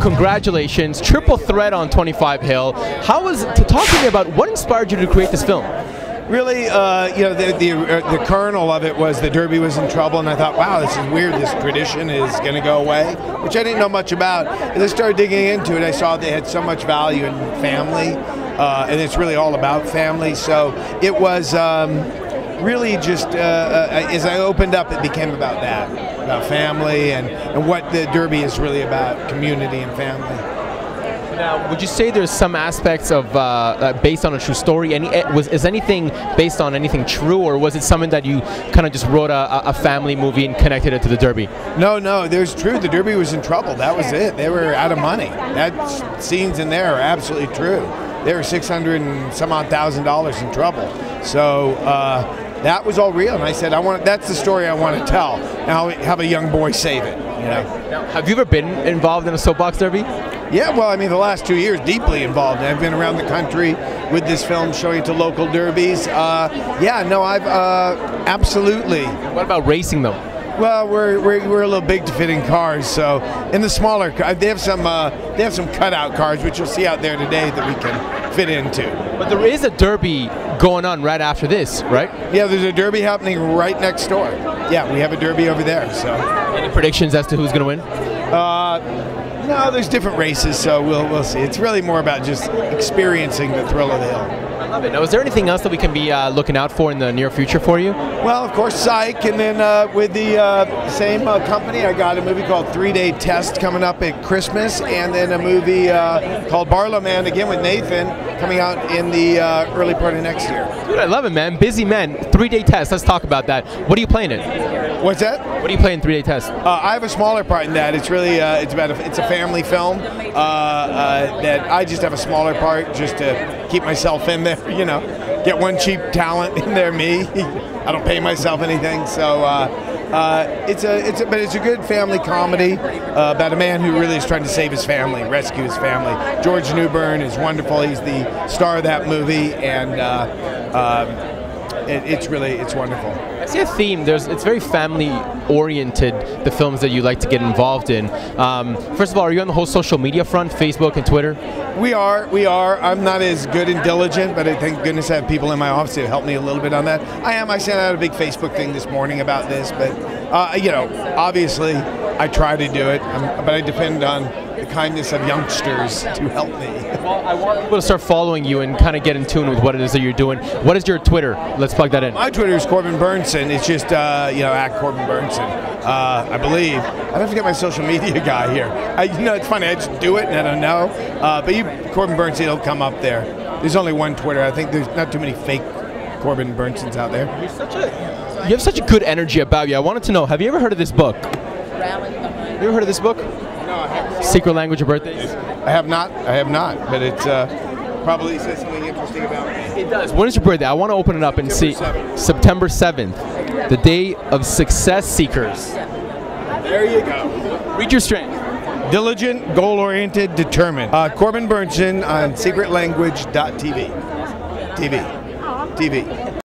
congratulations, triple threat on 25 Hill. Talk to me about what inspired you to create this film? Really, the kernel of it was the Derby was in trouble, and I thought, wow, this is weird. This tradition is going to go away, which I didn't know much about. As I started digging into it, I saw they had so much value in family, and it's really all about family. So it was really just, as I opened up, it became about that, about family and what the Derby is really about, community and family. Now, would you say there's some aspects of based on a true story? Is anything based on anything true, or was it something that you kind of just wrote a family movie and connected it to the Derby? No, there's true. The Derby was in trouble. That was it. They were out of money. That scenes in there are absolutely true. They were $600,000 and some odd in trouble. So that was all real. And I said, that's the story I want to tell. Now have a young boy save it. You know. Now, have you ever been involved in a soapbox derby? Yeah, well, I mean, the last 2 years, deeply involved. I've been around the country with this film, showing it to local derbies. I've absolutely. What about racing them? Well, we're a little big to fit in cars, so in the smaller, they have some cutout cars, which you'll see out there today that we can fit into. But there is a derby going on right after this, right? Yeah, there's a derby happening right next door. Yeah, we have a derby over there. So. Any predictions as to who's going to win? No, there's different races, so we'll see. It's really more about just experiencing the thrill of the hill. I love it. Now, is there anything else that we can be looking out for in the near future for you? Well, of course, Psych, and then with the same company, I got a movie called 3-Day Test coming up at Christmas, and then a movie called Barlow Man, again with Nathan, coming out in the early part of next year. Dude, I love it, man. Busy man. 3-Day Test. Let's talk about that. What are you playing in? What's that? What do you play in 3-Day Test? I have a smaller part in that. It's really it's a family film that I just have a smaller part just to keep myself in there. You know, get one cheap talent in there, me. I don't pay myself anything, so it's a good family comedy about a man who really is trying to save his family, rescue his family. George Newbern is wonderful. He's the star of that movie, and it's wonderful. I see a theme. It's very family-oriented, the films that you like to get involved in. First of all, are you on the whole social media front, Facebook and Twitter? We are. I'm not as good and diligent, but I thank goodness I have people in my office to help me a little bit on that. I sent out a big Facebook thing this morning about this, but obviously I try to do it, but I depend on the kindness of youngsters to help me. Well, I want people to start following you and kind of get in tune with what it is that you're doing. What is your Twitter? Let's plug that in. My Twitter is Corbin Bernsen. It's just, at Corbin Bernsen, I believe. I don't forget my social media guy here. It's funny, I just do it and I don't know. But Corbin Bernsen, it'll come up there. There's only one Twitter. I think there's not too many fake Corbin Bernsens out there. You have such a good energy about you. I wanted to know, have you ever heard of this book? Have you ever heard of this book? No, I haven't. Secret Language of Birthdays? I have not, but it probably says something interesting about me. It does. When is your birthday? I want to open it up and see. September 7th, the day of success seekers. There you go. Read your strength. Diligent, goal-oriented, determined. Corbin Bernsen on secretlanguage.tv. TV.